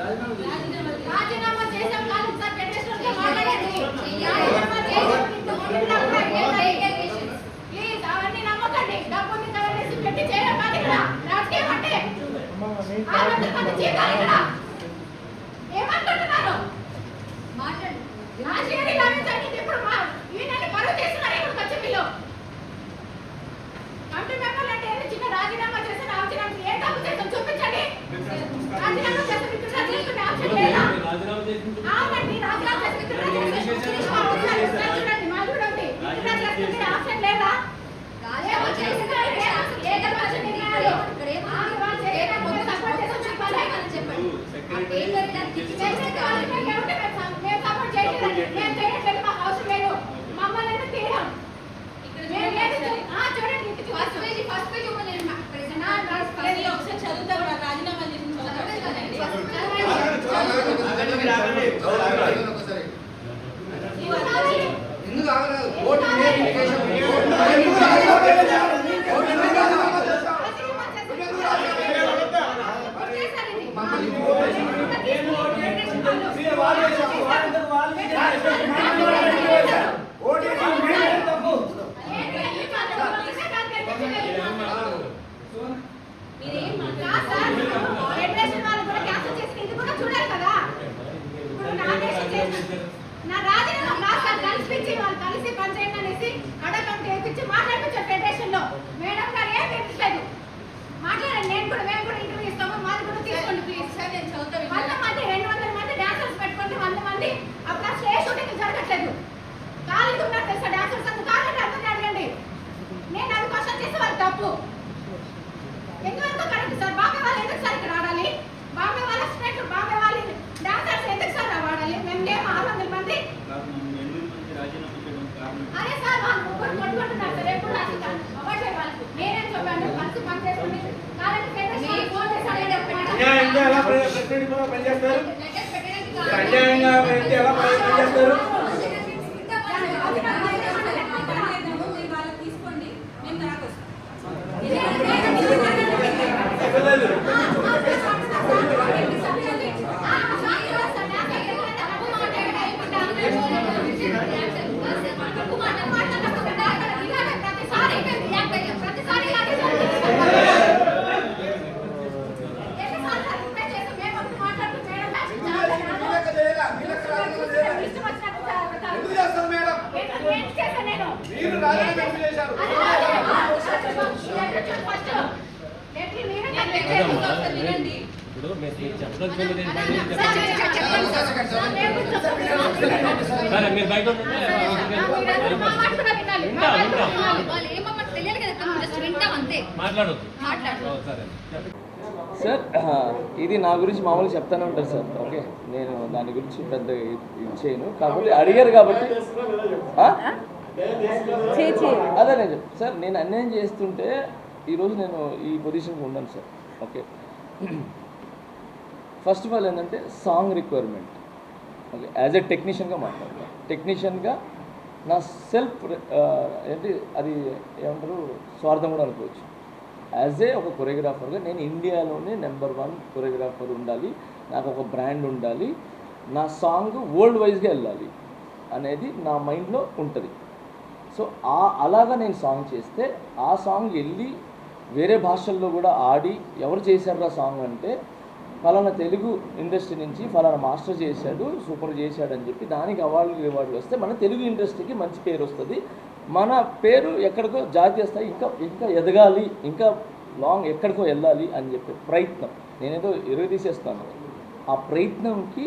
రాజీనామా చేసాం కాదు సార్, ఫెడరేషన్ లో మాట్లాడండి. రాజీనామా చేసాం ప్లీజ్ అవన్నీ నమ్మకండి. డబ్బుని కలెక్ట్ పెట్టి చేయడం కాదు ఇక్కడ రాజకీయం అంటే. ఏమంటున్నారు మాట్లాడండి. రాజకీయాన్ని లాభించండి. ఇప్పుడు మా ఈయనని పరువు చేస్తున్నారు. ఇక్కడ వచ్చి వీళ్ళు కమిటీ మెంబర్లు అంటే చిన్న రాజీనామా చేసిన రాజీనామా ఏ తప్పు చేస్తాం చూపించండి. రాజీనామా చేస్తే విత్డ్రా చేసుకునే ఆప్షన్ లేదా? అవునండి, రాజీనామా చేస్తే విత్డ్రా చూడండి మా కూడా ఉంది. విత్డ్రా చేసుకునే ఆప్షన్ లేదా? ఏమో చేసినా ఏకపక్ష నిర్ణయాలు వాళ్ళు చేయకపోతే సపోర్ట్ చేసి చెప్పాలి అని చెప్పండి. మేము సపోర్ట్ చేయలేదండి, మేము చేయట్లేదు, మాకు అవసరం లేదు. మమ్మల్ని అయితే తీయడం చూడండి. ఫస్ట్ పేజ్ ఒకసారి చదువుతా కూడా రాజీనామా చేసిన నా రాజీనామా కలిసి వాళ్ళు కలిసి పనిచేయండి అనేసి అడగంటే తెప్పించి మాట్లాడిపించారు ఫెడరేషన్ లో. మేడం గారు ఏం తెప్పించలేదు, మాట్లాడండి. మేము కూడా ఇంటర్వ్యూ ఇస్తాము, మాది కూడా తీసుకోండి ప్లీజ్. 100 మంది 200 మంది డాన్సర్స్ పెట్టుకోండి. 100 మంది అప్పుడు అసలు ఏ షూటింగ్ జరగట్లేదు. ఖాళీగా ఉన్నారు తెలుసా డాన్సర్స్ అంతా? కావాలంటే అందరినీ అడగండి. నేను అది క్వశ్చన్ చేసి వాళ్ళు తప్పు ఎందుకంతా కరెక్ట్ సార్. బాంబే వాళ్ళు ఎందుకు సార్ ఇక్కడ ఆడాలి? బాంబే వాళ్ళ స్టేట్ బాంబే వాళ్ళు డాన్సర్స్ ఎందుకు సార్ ఆడాలి? మేము 600 మంది. అరే సార్ వాళ్ళు ముగ్గురు కొట్టుకుంటున్నారు సార్. ఎప్పుడు రాజకీయాలు అవ్వట్లే వాళ్ళకు. నేనేం చెప్పాను కలిసి పనిచేసుకుని కావాలంటే ఫెడరేషన్ ఫోన్ చేసి తీసుకోండి. మేము తర్వాత సార్ ఇది నా గురించి మామూలుగా చెప్తానే ఉంటారు సార్. ఓకే, నేను దాని గురించి పెద్ద చేయను. కాకపోతే అడిగారు కాబట్టి అదే నేను చెప్తాను సార్. నేను అన్యాయం చేస్తుంటే ఈరోజు నేను ఈ పొజిషన్కి ఉన్నాను sir. Okay, first of all ఏంటంటే song requirement. Okay, as a టెక్నీషియన్గా మాట్లాడతాను. టెక్నీషియన్గా నా సెల్ఫ్ ఏంటి అది ఏమంటారు స్వార్థం కూడా అనుకోవచ్చు. యాజ్ ఏ ఒక కొరియోగ్రాఫర్గా నేను ఇండియాలోనే నెంబర్ 1 కొరియోగ్రాఫర్ ఉండాలి, నాకు ఒక బ్రాండ్ ఉండాలి, నా సాంగ్ వరల్డ్ వైజ్గా వెళ్ళాలి అనేది నా మైండ్లో ఉంటుంది. సో అలాగా నేను సాంగ్ చేస్తే ఆ సాంగ్ వెళ్ళి వేరే భాషల్లో కూడా ఆడి ఎవరు చేశారు ఆ సాంగ్ అంటే ఫలానా తెలుగు ఇండస్ట్రీ నుంచి ఫలానా మాస్టర్ చేశాడు, సూపర్ చేశాడు అని చెప్పి దానికి రివార్డులు వస్తే మన తెలుగు ఇండస్ట్రీకి మంచి పేరు వస్తుంది. మన పేరు ఎక్కడికో జాతీయ స్థాయి ఇంకా ఎదగాలి, ఇంకా లాంగ్ ఎక్కడికో వెళ్ళాలి అని చెప్పే ప్రయత్నం. నేనేదో తీసేస్తాను. ఆ ప్రయత్నంకి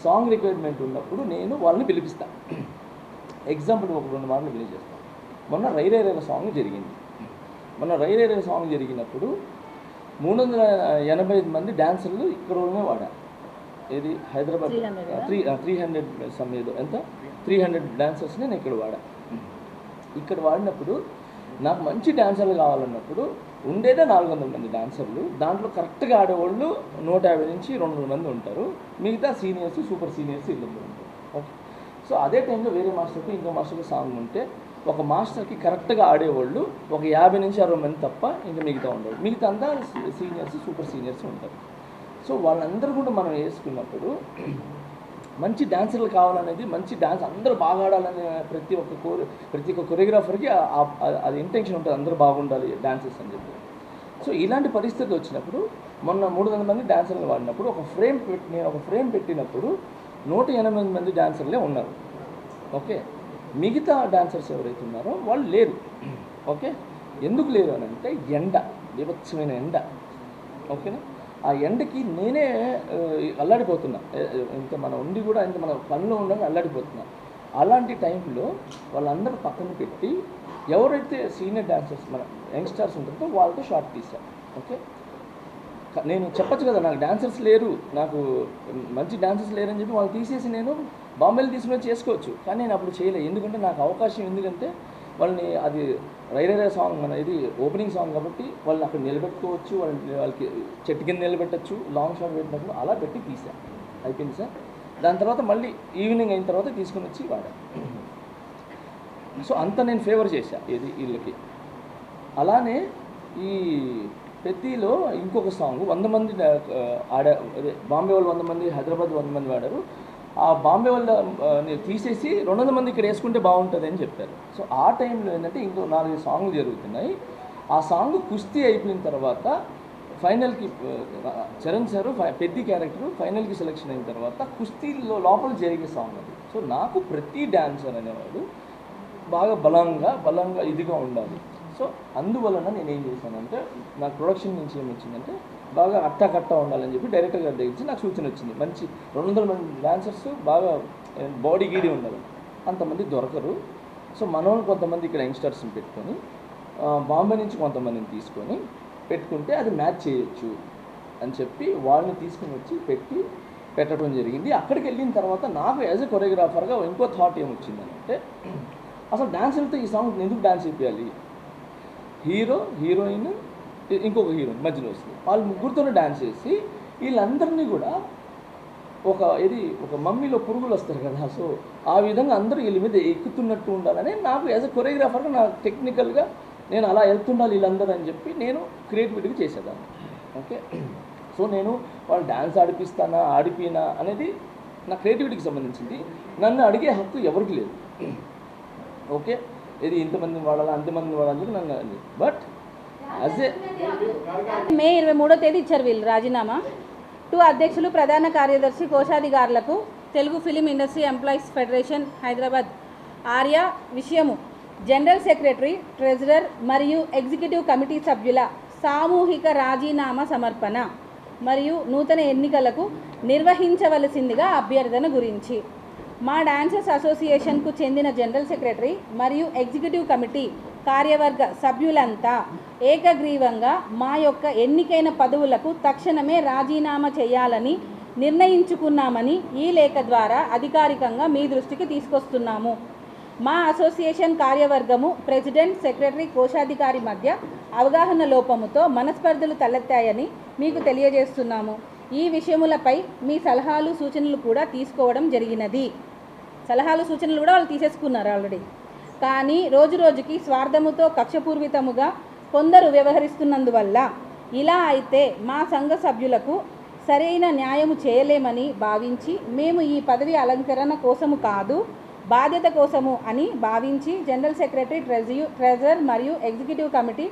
సాంగ్ రిక్వైర్మెంట్ ఉన్నప్పుడు నేను వాళ్ళని పిలిపిస్తాను. ఎగ్జాంపుల్ ఒక 2 మాటలు బిలీవ్ చేస్తాను. మొన్న రైరేరైన సాంగ్ జరిగింది. సాంగ్ జరిగినప్పుడు 385 మంది డాన్సర్లు ఇక్కడ వాడారు. ఏది హైదరాబాద్ 300 సమయంలో ఎంత 300 డాన్సర్స్ని నేను ఇక్కడ వాడినప్పుడు నాకు మంచి డాన్సర్లు కావాలన్నప్పుడు ఉండేదే 400 మంది డాన్సర్లు. దాంట్లో కరెక్ట్గా ఆడేవాళ్ళు 150 నుంచి 200 మంది ఉంటారు. మిగతా సీనియర్స్, సూపర్ సీనియర్స్ వీళ్ళందరూ ఉంటారు. ఓకే, సో అదే టైంలో వేరే మాస్టర్కి ఇంకో మాస్టర్కి సాంగ్ ఉంటే ఒక మాస్టర్కి కరెక్ట్గా ఆడేవాళ్ళు ఒక 50 నుంచి 60 మంది తప్ప ఇంకా మిగతా ఉండరు. మిగతా అంతా సీనియర్స్, సూపర్ సీనియర్స్ ఉంటారు. సో వాళ్ళందరూ కూడా మనం వేసుకున్నప్పుడు మంచి డాన్సర్లు కావాలనేది, మంచి డాన్స్ అందరూ బాగా ఆడాలనే ప్రతి ఒక్క కొరియోగ్రాఫర్కి అది ఇంటెన్షన్ ఉంటుంది, అందరూ బాగుండాలి డాన్సర్స్ అని చెప్పి. సో ఇలాంటి పరిస్థితులు వచ్చినప్పుడు మొన్న 300 మంది డాన్సర్లు వాడినప్పుడు నేను ఒక ఫ్రేమ్ పెట్టినప్పుడు 108 మంది డాన్సర్లే ఉన్నారు. ఓకే, మిగతా డాన్సర్స్ ఎవరైతే ఉన్నారో వాళ్ళు లేరు. ఓకే, ఎందుకు లేరు అని అంటే ఎండ, విభత్సమైన ఎండ. ఓకేనా, ఆ ఎండకి నేనే అల్లాడిపోతున్నా. ఇంత మనం ఉండి కూడా ఇంత మన పనిలో ఉండగా అల్లాడిపోతున్నా. అలాంటి టైంలో వాళ్ళందరూ పక్కన పెట్టి ఎవరైతే సీనియర్ డాన్సర్స్ మన యంగ్స్టర్స్ ఉంటుందో వాళ్ళతో షార్ట్ తీశాను. ఓకే, నేను చెప్పచ్చు కదా నాకు డాన్సర్స్ లేరు, నాకు మంచి డాన్సర్స్ లేరని చెప్పి వాళ్ళు తీసేసి నేను బాంబేలో తీసుకుని చేసుకోవచ్చు. కానీ నేను అప్పుడు చేయలేదు. ఎందుకంటే నాకు అవకాశం, ఎందుకంటే వాళ్ళని అది రైరే సాంగ్ మన ఇది ఓపెనింగ్ సాంగ్ కాబట్టి వాళ్ళని అక్కడ నిలబెట్టుకోవచ్చు, వాళ్ళకి చెట్టు కింద నిలబెట్టచ్చు, లాంగ్ షాట్ పెట్టినప్పుడు అలా పెట్టి తీసాను. అయిపోయింది సార్. దాని తర్వాత మళ్ళీ ఈవినింగ్ అయిన తర్వాత తీసుకుని వచ్చి వాడాను. సో అంత నేను ఫేవర్ చేశాను ఇది వీళ్ళకి. అలానే ఈ పెద్దీలో ఇంకొక సాంగ్ 100 మంది అదే బాంబే వాళ్ళు 100 మంది, హైదరాబాద్ 100 మంది వాడారు. ఆ బాంబే వాళ్ళ తీసేసి 200 మంది ఇక్కడ వేసుకుంటే బాగుంటుంది అని చెప్పారు. సో ఆ టైంలో ఏంటంటే ఇంకో 4 సాంగ్లు జరుగుతున్నాయి. ఆ సాంగ్ కుస్తీ అయిపోయిన తర్వాత ఫైనల్కి చరణ్ సారు పెద్ద క్యారెక్టర్ ఫైనల్కి సెలెక్షన్ అయిన తర్వాత కుస్తీలో లోపల జరిగే సాంగ్ అది. సో నాకు ప్రతి డాన్సర్ అనేవాడు బాగా బలంగా ఇదిగా ఉండాలి. సో అందువలన నేను ఏం చేశానంటే నాకు ప్రొడక్షన్ నుంచి ఏం వచ్చిందంటే బాగా కట్ట ఉండాలని చెప్పి డైరెక్టర్ గారి దగ్గర నుంచి నాకు సూచన వచ్చింది. మంచి 200 మంది డాన్సర్స్ బాగా బాడీ గీడి ఉండాలి, అంతమంది దొరకరు. సో మనోళ్ళు కొంతమంది ఇక్కడ యంగ్స్టర్స్ని పెట్టుకొని బాంబే నుంచి కొంతమందిని తీసుకొని పెట్టుకుంటే అది మ్యాచ్ చేయొచ్చు అని చెప్పి వాళ్ళని తీసుకుని వచ్చి పెట్టడం జరిగింది. అక్కడికి వెళ్ళిన తర్వాత నాకు యాజ్ ఎ కొరియోగ్రాఫర్గా ఇంకో థాట్ ఏమొచ్చిందంటే అసలు డాన్సర్తో ఈ సాంగ్ ఎందుకు డాన్స్ చేయాలి, హీరోయిన్ ఇంకొక హీరోయిన్ మధ్యలో వస్తుంది, వాళ్ళు ముగ్గురితోనే డాన్స్ చేసి వీళ్ళందరినీ కూడా ఒక మమ్మీలో పురుగులు వస్తారు కదా, సో ఆ విధంగా అందరూ వీళ్ళ మీద ఎక్కుతున్నట్టు ఉండాలని నాకు యాజ్ ఎ కొరియోగ్రాఫర్గా నాకు టెక్నికల్గా నేను అలా వెళ్తుండాలి వీళ్ళందరూ అని చెప్పి నేను క్రియేటివిటీగా చేసేదాన్ని. ఓకే, సో నేను వాళ్ళు డ్యాన్స్ ఆడిపోయినా అనేది నా క్రియేటివిటీకి సంబంధించింది. నన్ను అడిగే హక్కు ఎవరికి లేదు. ఓకే, ఇది ఇంతమంది వాడాలా అంతమంది వాడాలని నన్ను, బట్ యాజ్ ఏ మే 23వ తేదీ ఇచ్చారు వీళ్ళు రాజీనామా. 2 అధ్యక్షులు, ప్రధాన కార్యదర్శి, కోశాధికారులకు Telugu film industry employees federation Hyderabad ఆర్య విషయము జనరల్ సెక్రటరీ, ట్రెజరర్ మరియు ఎగ్జిక్యూటివ్ కమిటీ సభ్యుల సామూహిక రాజీనామా సమర్పణ మరియు నూతన ఎన్నికలకు నిర్వహించవలసిందిగా అభ్యర్థన గురించి మా డాన్సర్స్ అసోసియేషన్కు చెందిన జనరల్ సెక్రటరీ మరియు ఎగ్జిక్యూటివ్ కమిటీ కార్యవర్గ సభ్యులంతా ఏకగ్రీవంగా మా యొక్క ఎన్నికైన పదవులకు తక్షణమే రాజీనామా చేయాలని నిర్ణయించుకున్నామని ఈ లేఖ ద్వారా అధికారికంగా మీ దృష్టికి తీసుకొస్తున్నాము. మా అసోసియేషన్ కార్యవర్గము ప్రెసిడెంట్, సెక్రటరీ, కోశాధికారి మధ్య అవగాహన లోపముతో మనస్పర్ధలు తలెత్తాయని మీకు తెలియజేస్తున్నాము. ఈ విషయములపై మీ సలహాలు సూచనలు కూడా తీసుకోవడం జరిగినది. సలహాలు సూచనలు కూడా వాళ్ళు తీసేసుకున్నారు ఆల్రెడీ. కానీ రోజురోజుకి స్వార్థముతో కక్షపూర్వితముగా కొందరు వ్యవహరిస్తున్నందువల్ల ఇలా అయితే మా సంఘ సభ్యులకు సరైన న్యాయము చేయలేమని భావించి మేము ఈ పదవి అలంకరణ కోసము కాదు, బాధ్యత కోసము అని భావించి జనరల్ సెక్రటరీ, ట్రెజరర్ మరియు ఎగ్జిక్యూటివ్ కమిటీ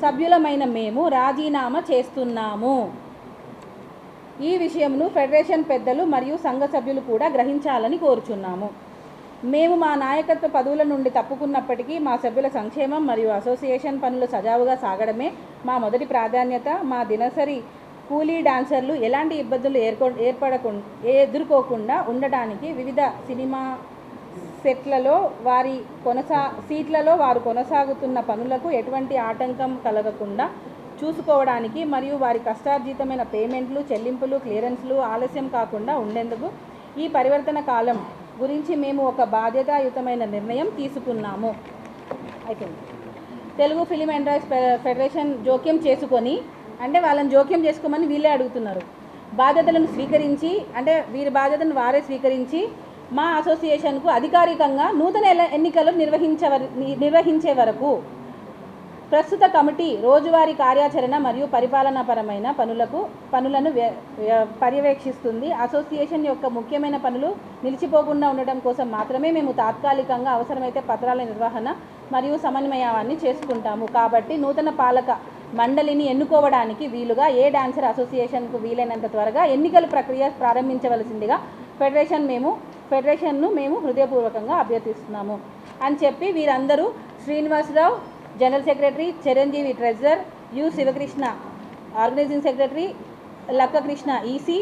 సభ్యులమైన మేము రాజీనామా చేస్తున్నాము. ఈ విషయమును ఫెడరేషన్ పెద్దలు మరియు సంఘ సభ్యులు కూడా గ్రహించాలని కోరుచున్నాము. మేము మా నాయకత్వ పదవుల నుండి తప్పుకున్నప్పటికీ మా సభ్యుల సంక్షేమం మరియు అసోసియేషన్ పనులు సజావుగా సాగడమే మా మొదటి ప్రాధాన్యత. మా దినసరి కూలీ డాన్సర్లు ఎలాంటి ఇబ్బందులు ఎదుర్కోకుండా ఉండడానికి వివిధ సినిమా సెట్లలో సీట్లలో వారు కొనసాగుతున్న పనులకు ఎటువంటి ఆటంకం కలగకుండా చూసుకోవడానికి మరియు వారి కష్టార్జితమైన పేమెంట్లు, చెల్లింపులు, క్లియరెన్స్లు ఆలస్యం కాకుండా ఉండేందుకు ఈ పరివర్తన కాలం గురించి మేము ఒక బాధ్యతాయుతమైన నిర్ణయం తీసుకున్నాము. అయిపోయింది. తెలుగు ఫిలిం ఎంప్లాయీస్ ఫెడరేషన్ జోక్యం చేసుకొని, అంటే వాళ్ళని జోక్యం చేసుకోమని వీళ్ళే అడుగుతున్నారు. బాధ్యతలను స్వీకరించి, అంటే వీరి బాధ్యతను వారే స్వీకరించి మా అసోసియేషన్కు అధికారికంగా నూతన ఎన్నికలు నిర్వహించే వరకు ప్రస్తుత కమిటీ రోజువారీ కార్యాచరణ మరియు పరిపాలనాపరమైన పనులను పర్యవేక్షిస్తుంది. అసోసియేషన్ యొక్క ముఖ్యమైన పనులు నిలిచిపోకుండా ఉండటం కోసం మాత్రమే మేము తాత్కాలికంగా అవసరమైతే పత్రాల నిర్వహణ మరియు సమన్వయాన్ని చేసుకుంటాము. కాబట్టి నూతన పాలక మండలిని ఎన్నుకోవడానికి వీలుగా ఏ డాన్సర్ అసోసియేషన్కు వీలైనంత త్వరగా ఎన్నికల ప్రక్రియ ప్రారంభించవలసిందిగా ఫెడరేషన్ను మేము హృదయపూర్వకంగా అభ్యర్థిస్తున్నాము అని చెప్పి వీరందరూ Srinivasa Rao general secretary, Chiranjeevi treasurer, U Sivakrishna organising secretary, Lakkakrishna EC,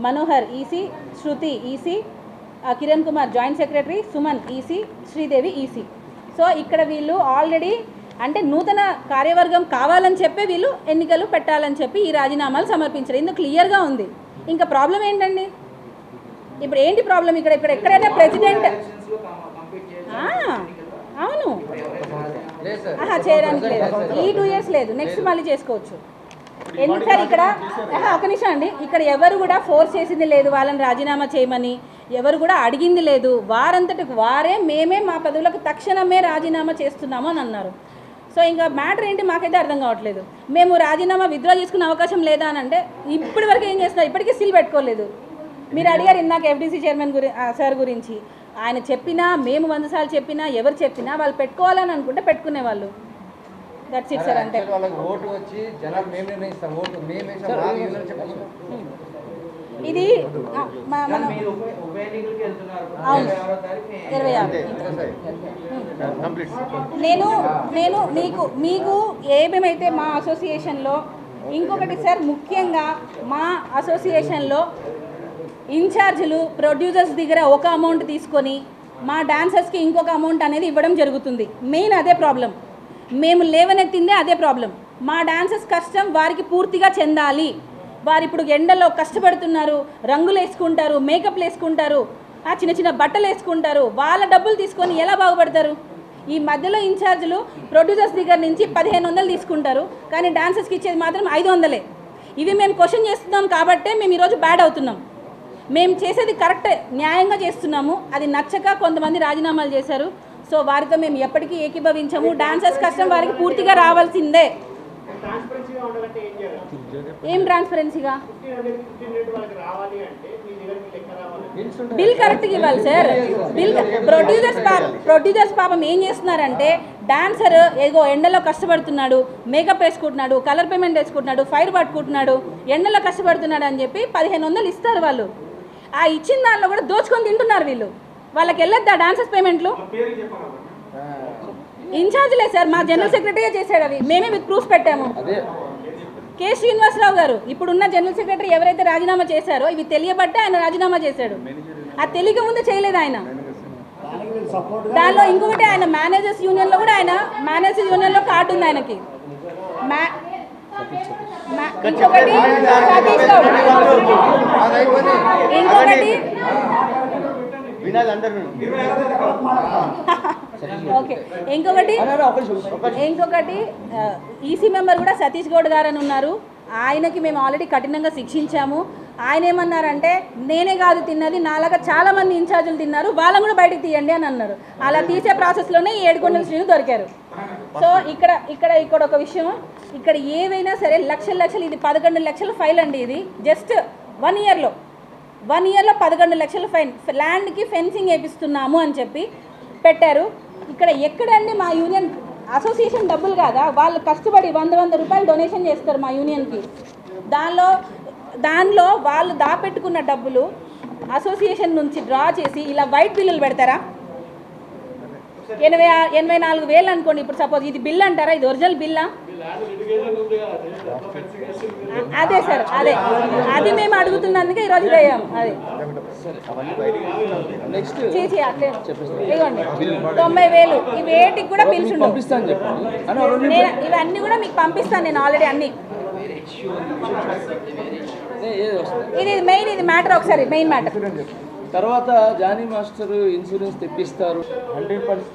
Manohar EC, Shruti EC, Kiran Kumar joint secretary, Suman EC, Sridevi EC. So ఇక్కడ వీళ్ళు ఆల్రెడీ అంటే నూతన కార్యవర్గం కావాలని చెప్పి వీళ్ళు ఎన్నికలు పెట్టాలని చెప్పి ఈ రాజీనామాలు సమర్పించారు. ఇందుకు క్లియర్గా ఉంది. ఇంకా ప్రాబ్లం ఏంటండి? ఇప్పుడు ఏంటి ప్రాబ్లం? ఇక్కడ ఎక్కడైనా ప్రెసిడెంట్ అవును చేయడానికి లేదు. ఈ 2 years లేదు, నెక్స్ట్ మళ్ళీ చేసుకోవచ్చు. ఎందుకు సార్ ఇక్కడ ఒక నిమిషం అండి, ఇక్కడ ఎవరు కూడా ఫోర్స్ చేసింది లేదు వాళ్ళని రాజీనామా చేయమని, ఎవరు కూడా అడిగింది లేదు. వారంతటికి వారే మేమే మా పదవులకు తక్షణమే రాజీనామా చేస్తున్నాము అని అన్నారు. సో ఇంకా మ్యాటర్ ఏంటి మాకైతే అర్థం కావట్లేదు. మేము రాజీనామా విత్డ్రా చేసుకునే అవకాశం లేదా అని అంటే ఇప్పటి వరకు ఏం చేస్తున్నారు? ఇప్పటికీ సీల్ పెట్టుకోలేదు. మీరు అడిగారు ఇందాక ఎఫ్డీసీ చైర్మన్ సార్ గురించి. ఆయన చెప్పినా, మేము 100 సార్లు చెప్పినా, ఎవరు చెప్పినా వాళ్ళు పెట్టుకోవాలని అనుకుంటే పెట్టుకునే వాళ్ళు. That's it sir. అంటే ఇది మనం 26 నేను మీకు ఏమేమైతే మా అసోసియేషన్లో ఇంకొకటి సార్, ముఖ్యంగా మా అసోసియేషన్లో ఇన్ఛార్జీలు ప్రొడ్యూసర్స్ దగ్గర ఒక అమౌంట్ తీసుకొని మా డాన్సర్స్కి ఇంకొక అమౌంట్ అనేది ఇవ్వడం జరుగుతుంది. మెయిన్ అదే ప్రాబ్లం. మేము లేవనెత్తిందే అదే ప్రాబ్లం. మా డాన్సర్స్ కష్టం వారికి పూర్తిగా చెందాలి. వారు ఇప్పుడు ఎండలో కష్టపడుతున్నారు, రంగులు వేసుకుంటారు, మేకప్లు వేసుకుంటారు, చిన్న చిన్న బట్టలు వేసుకుంటారు. వాళ్ళ డబ్బులు తీసుకొని ఎలా బాగుపడతారు? ఈ మధ్యలో ఇన్ఛార్జీలు ప్రొడ్యూసర్స్ దగ్గర నుంచి 1500 తీసుకుంటారు, కానీ డాన్సర్స్కి ఇచ్చేది మాత్రం 500. ఇవి మేము క్వశ్చన్ చేస్తున్నాం కాబట్టే మేము ఈరోజు బ్యాడ్ అవుతున్నాం. మేము చేసేది కరెక్ట్, న్యాయంగా చేస్తున్నాము. అది నచ్చక కొంతమంది రాజీనామాలు చేశారు. సో వారితో మేము ఎప్పటికీ ఏకీభవించము. డాన్సర్స్ కష్టం వారికి పూర్తిగా రావాల్సిందే. ఏం ట్రాన్స్పరెన్సీగా? బిల్ కరెక్ట్గా ఇవ్వాలి సార్. బిల్ ప్రొడ్యూసర్స్ పాపం ఏం చేస్తున్నారంటే, డాన్సర్ ఏదో ఎండలో కష్టపడుతున్నాడు, మేకప్ వేసుకుంటున్నాడు, కలర్ పేమెంట్ వేసుకుంటున్నాడు, ఫైర్ పట్టుకుంటున్నాడు, ఎండలో కష్టపడుతున్నాడు అని చెప్పి 1500 ఇస్తారు వాళ్ళు. ఆ ఇచ్చిన దానిలో కూడా దోచుకొని తింటున్నారు వీళ్ళు. వాళ్ళకి వెళ్ళొద్దా డాన్సర్స్ పేమెంట్లు? ఇన్ఛార్జ్లే సార్, మా జనరల్ సెక్రటరీగా చేశాడు. అవి మేమే విత్ ప్రూఫ్ పెట్టాము. కె శ్రీనివాసరావు గారు ఇప్పుడున్న జనరల్ సెక్రటరీ ఎవరైతే రాజీనామా చేశారో ఇవి తెలియబట్టే ఆయన రాజీనామా చేశాడు. అది తెలియక ముందు చేయలేదు ఆయన. దానిలో ఇంకొకటి, ఆయన మేనేజర్స్ యూనియన్లో కూడా ఆయన మేనేజర్స్ యూనియన్లో కార్డు ఉంది ఆయనకి. ఇంకొకటి సతీష్ గౌడ్, ఇంకొకటి ఈసీ మెంబర్ కూడా సతీష్ గౌడ్ గారు అని ఉన్నారు. ఆయనకి మేము ఆల్రెడీ కఠినంగా శిక్షించాము. ఆయన ఏమన్నారంటే, నేనే కాదు తిన్నది, నాలాగా చాలామంది ఇన్ఛార్జీలు తిన్నారు, వాళ్ళని కూడా బయటకు తీయండి అని అన్నారు. అలా తీసే ప్రాసెస్లోనే ఈ ఏడుకొండల శ్రీను దొరికారు. సో ఇక్కడ ఒక విషయం, ఇక్కడ ఏవైనా సరే లక్షలు, ఇది 11 లక్షల ఫైల్ అండి. ఇది జస్ట్ 1 yearలో 11 లక్షల ఫైన్. ల్యాండ్కి ఫెన్సింగ్ వేపిస్తున్నాము అని చెప్పి పెట్టారు. ఇక్కడ ఎక్కడండి మా యూనియన్ అసోసియేషన్ డబ్బులు కాదా? వాళ్ళు కష్టపడి 100 రూపాయలు డొనేషన్ చేస్తారు మా యూనియన్కి. దానిలో వాళ్ళు దాపెట్టుకున్న డబ్బులు అసోసియేషన్ నుంచి డ్రా చేసి ఇలా వైట్ బిల్లులు పెడతారా? 84,000 అనుకోండి. ఇప్పుడు సపోజ్ ఇది బిల్ అంటారా? ఇది ఒరిజినల్ బిల్లా? అదే సార్, అది మేము అడుగుతున్నందుకే ఈరోజు అయ్యాము. అది ఇదిగోండి 90,000. ఈ వేటికి కూడా బిల్స్ ఇవన్నీ కూడా మీకు పంపిస్తాను నేను ఆల్రెడీ అన్ని. ఇది మెయిన్, ఇది మ్యాటర్ ఒకసారి మెయిన్ మ్యాటర్. తర్వాత జానీ మాస్టర్ ఇన్సూరెన్స్ తెప్పిస్తారు 100%.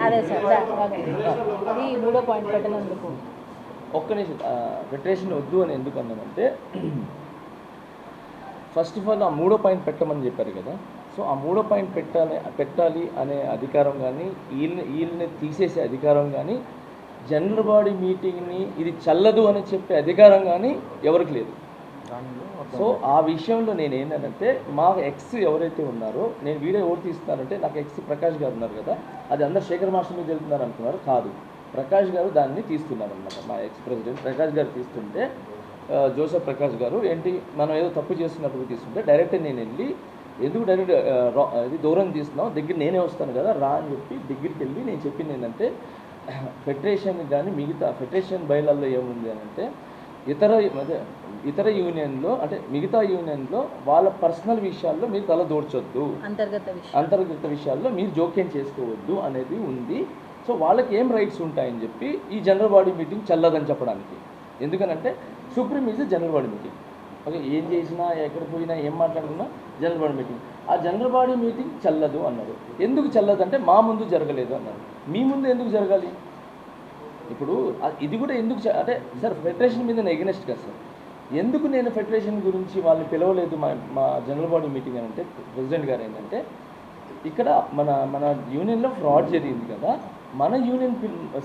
అదే సార్, అది 3వ పాయింట్ పెట్టినందుకు. ఒక్క నిమిషం, ఫెడరేషన్ వద్దు అని ఎందుకు అన్నామంటే, ఫస్ట్ ఆఫ్ ఆల్ ఆ 3వ పాయింట్ పెట్టమని చెప్పారు కదా. సో ఆ 3వ పాయింట్ పెట్టాలి అనే అధికారం కానీ వీళ్ళని తీసేసే అధికారం కానీ జనరల్ బాడీ మీటింగ్ని ఇది చల్లదు అని చెప్పే అధికారం కానీ ఎవరికి లేదు. సో ఆ విషయంలో నేను ఏంటంటే మా ఎక్స్ ఎవరైతే ఉన్నారో, నేను వీడియో ఎవరు తీస్తున్నానంటే నాకు ఎక్స్ ప్రకాష్ గారు ఉన్నారు కదా, అది అందరు శేఖర్ మాస్టర్ మీద వెళ్తున్నారు అనుకున్నారు, కాదు ప్రకాష్ గారు దాన్ని తీస్తున్నారు అనమాట. మా ఎక్స్ ప్రెసిడెంట్ ప్రకాష్ గారు తీస్తుంటే జోసెఫ్ ప్రకాష్ గారు ఏంటి మనం ఏదో తప్పు చేస్తున్నప్పుడు తీస్తుంటే డైరెక్ట్ నేను వెళ్ళి ఎందుకు డైరెక్ట్ ఇది దూరం తీస్తున్నావు, దగ్గర నేనే వస్తాను కదా రా అని చెప్పి దగ్గరికి వెళ్ళి నేను చెప్పింది ఏంటంటే ఫెడరేషన్ కానీ మిగతా ఫెడరేషన్ బయలాల్లో ఏముంది అని అంటే ఇతర యూనియన్లో అంటే మిగతా యూనియన్లో వాళ్ళ పర్సనల్ విషయాల్లో మీరు తల దూర్చొద్దు, అంతర్గత విషయాల్లో మీరు జోక్యం చేసుకోవద్దు అనేది ఉంది. సో వాళ్ళకి ఏం రైట్స్ ఉంటాయని చెప్పి ఈ జనరల్ బాడీ మీటింగ్ చల్లదని చెప్పడానికి. ఎందుకనంటే supreme is general body meeting. Okay, ఏం చేసినా ఎక్కడ పోయినా ఏం మాట్లాడుకున్నా జనరల్ బాడీ మీటింగ్. ఆ జనరల్ బాడీ మీటింగ్ చల్లదు అన్నారు. ఎందుకు చల్లదు అంటే మా ముందు జరగలేదు అన్నారు. మీ ముందు ఎందుకు జరగాలి? ఇప్పుడు ఇది కూడా ఎందుకు అంటే సార్ ఫెడరేషన్ మీద నేను ఎగనెస్ట్ కదా సార్, ఎందుకు నేను ఫెడరేషన్ గురించి వాళ్ళని పిలవలేదు మా జనరల్ బాడీ మీటింగ్ అని అంటే ప్రెసిడెంట్ గారు ఏంటంటే ఇక్కడ మన యూనియన్లో ఫ్రాడ్ జరిగింది కదా, మన యూనియన్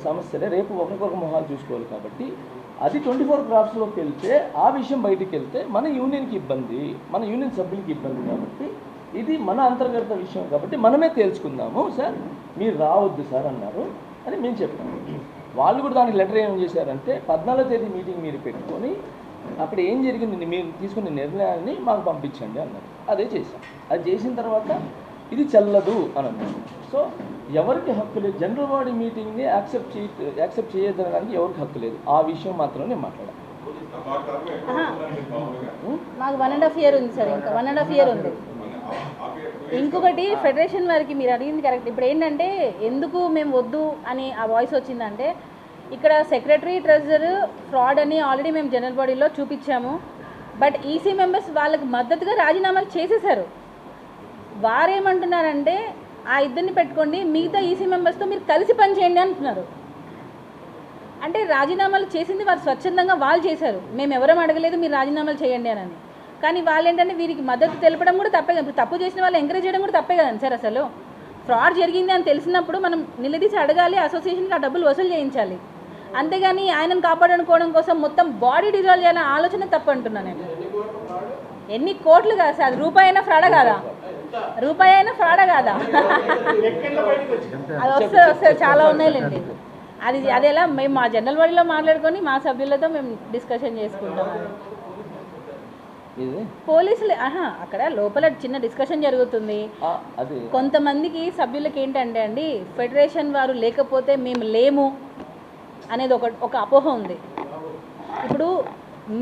సమస్యలే రేపు ఒకరికొక మొహాలు చూసుకోవాలి కాబట్టి అది 24 క్రాఫ్ట్స్లోకి వెళ్తే ఆ విషయం బయటికి వెళ్తే మన యూనియన్కి ఇబ్బంది, మన యూనియన్ సభ్యులకి ఇబ్బంది కాబట్టి ఇది మన అంతర్గత విషయం కాబట్టి మనమే తేల్చుకుందాము సార్, మీరు రావద్దు సార్ అన్నారు అని మేము చెప్పాము. వాళ్ళు కూడా దానికి లెటర్ ఏం చేశారంటే 14వ తేదీ మీటింగ్ మీరు పెట్టుకొని అక్కడ ఏం జరిగింది మీరు తీసుకునే నిర్ణయాన్ని మాకు పంపించండి అన్నారు. అదే చేశాం. అది చేసిన తర్వాత ఇది చెల్లదు అని అన్నారు. సో ఎవరికి హక్కు లేదు, జనరల్ బాడీ మీటింగ్ని యాక్సెప్ట్ చేయడానికి ఎవరికి హక్కు లేదు. ఆ విషయం మాత్రం నేను మాట్లాడాను. మాకు 1.5 year ఉంది సార్, ఇంకా 1.5 year ఉంది. ఇంకొకటి ఫెడరేషన్ వారికి మీరు అడిగింది కరెక్ట్. ఇప్పుడు ఏంటంటే ఎందుకు మేము వద్దు అని ఆ వాయిస్ వచ్చిందంటే ఇక్కడ సెక్రటరీ ట్రెజరర్ ఫ్రాడ్ అని ఆల్రెడీ మేము జనరల్ బాడీలో చూపించాము. బట్ ఈసీ మెంబర్స్ వాళ్ళకి మద్దతుగా రాజీనామాలు చేసేశారు. వారేమంటున్నారంటే ఆ ఇద్దరిని పెట్టుకోండి, మిగతా ఈసీ మెంబర్స్తో మీరు కలిసి పనిచేయండి అంటున్నారు. అంటే రాజీనామాలు చేసింది వారు స్వచ్ఛందంగా వాళ్ళు చేశారు, మేము ఎవరం అడగలేదు మీరు రాజీనామాలు చేయండి అని. కానీ వాళ్ళు ఏంటంటే వీరికి మద్దతు తెలపడం కూడా తప్పే కదా, తప్పు చేసిన వాళ్ళు ఎంకరేజ్ చేయడం కూడా తప్పే కదండి సార్. అసలు ఫ్రాడ్ జరిగింది అని తెలిసినప్పుడు మనం నిలదీసి అడగాలి, అసోసియేషన్కి ఆ డబ్బులు వసూలు చేయించాలి. అంతేగాని ఆయనను కాపాడుకోవడం కోసం మొత్తం బాడీ డిజాల్వ్ చేయాలనే ఆలోచన తప్పు అంటున్నాను నేను. ఎన్ని కోట్లు కాదు సార్, రూపాయి అయినా ఫ్రాడా కాదా, రూపాయి అయినా ఫ్రాడా కాదా? అది వస్తే చాలా ఉన్నాయిలేండి. అది ఎలా మేము మా జనరల్ బాడీలో మాట్లాడుకొని మా సభ్యులతో మేము డిస్కషన్ చేసుకుంటాం. పోలీసులు అక్కడ లోపల చిన్న డిస్కషన్ జరుగుతుంది. కొంతమందికి సభ్యులకి ఏంటంటే అండి ఫెడరేషన్ వారు లేకపోతే మేము లేము అనేది ఒక అపోహ ఉంది. ఇప్పుడు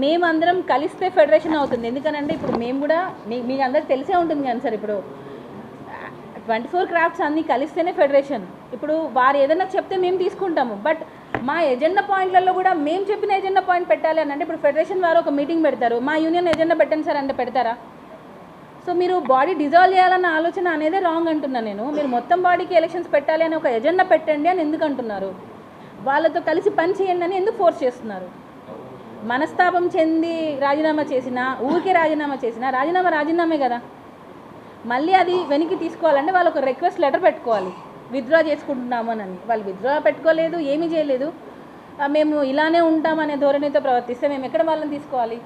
మేమందరం కలిస్తే ఫెడరేషన్ అవుతుంది. ఎందుకనంటే ఇప్పుడు మేము కూడా మీకు అందరికి తెలిసే ఉంటుంది కానీ సార్, ఇప్పుడు 24 క్రాఫ్ట్స్ అన్నీ కలిస్తేనే ఫెడరేషన్. ఇప్పుడు వారు ఏదైనా చెప్తే మేము తీసుకుంటాము, బట్ మా ఎజెండా పాయింట్లలో కూడా మేము చెప్పిన ఎజెండా పాయింట్ పెట్టాలి అని అంటే ఇప్పుడు ఫెడరేషన్ వారు ఒక మీటింగ్ పెడతారు, మా యూనియన్ ఎజెండా పెట్టండి సార్ అంటే పెడతారా? సో మీరు బాడీ డిజాల్వ్ చేయాలన్న ఆలోచన అనేదే రాంగ్ అంటున్నాను నేను. మీరు మొత్తం బాడీకి ఎలక్షన్స్ పెట్టాలి అని ఒక ఎజెండా పెట్టండి అని ఎందుకు అంటున్నారు? వాళ్ళతో కలిసి పని చేయండి అని ఎందుకు ఫోర్స్ చేస్తున్నారు? మనస్తాపం చెంది రాజీనామా చేసినా, ఊరికే రాజీనామా చేసినా రాజీనామే కదా. మళ్ళీ అది వెనక్కి తీసుకోవాలంటే వాళ్ళు ఒక రిక్వెస్ట్ లెటర్ పెట్టుకోవాలి, విత్డ్రా చేసుకుంటున్నాము అని. వాళ్ళు విత్డ్రా పెట్టుకోలేదు, ఏమీ చేయలేదు. మేము ఇలానే ఉంటామనే ధోరణితో ప్రవర్తిస్తే మేము ఎక్కడ వాళ్ళని తీసుకోవాలి?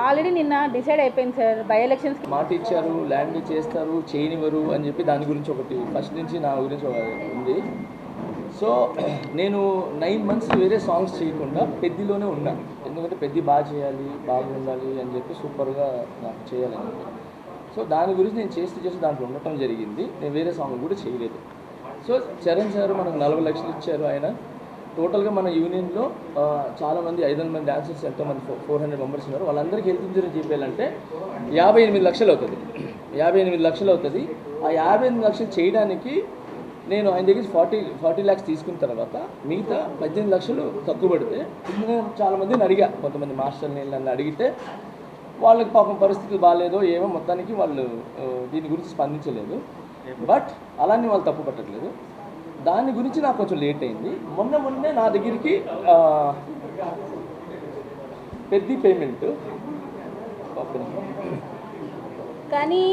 ఆల్రెడీ నిన్న డిసైడ్ అయిపోయింది సార్, బై ఎలక్షన్స్ మాట ఇచ్చారు, ల్యాండ్ చేస్తారు, చేయనివ్వరు అని చెప్పి దాని గురించి ఒకటి ఫస్ట్ నుంచి నా గురించి ఉంది. సో నేను 9 months వేరే సాంగ్స్ చేయకుండా పెద్దిలోనే ఉన్నాను. ఎందుకంటే పెద్ది బాగా చేయాలి, బాగా ఉండాలి అని చెప్పి సూపర్గా నాకు చేయాలని. సో దాని గురించి నేను చేస్తూ దాంట్లో ఉండటం జరిగింది. నేను వేరే సాంగ్ కూడా చేయలేదు. సో చరణ్ సార్ మనకు 40 లక్షలు ఇచ్చారు. ఆయన టోటల్గా మన యూనియన్లో చాలామంది 500 మంది డాన్సర్స్, ఎంతోమంది 400 మెంబర్స్ ఉన్నారు. వాళ్ళందరికీ హెల్త్ ఇన్సూరెన్స్ చేయాలంటే 58 లక్షలు అవుతుంది. 58 లక్షలు అవుతుంది. ఆ 58 లక్షలు చేయడానికి నేను ఆయన దగ్గర 40 lakhs తీసుకున్న తర్వాత మిగతా 18 లక్షలు తక్కువ పడితే నేను చాలామందిని అడిగా, కొంతమంది మాస్టర్ని నన్ను అడిగితే వాళ్ళకి పాపం పరిస్థితులు బాగాలేదో ఏమో మొత్తానికి వాళ్ళు దీని గురించి స్పందించలేదు. బట్ అలానే వాళ్ళు తప్పు పట్టట్లేదు. దాని గురించి నాకు కొంచెం లేట్ అయింది. మొన్నే నా దగ్గరికి పెద్ద పేమెంట్ కానీ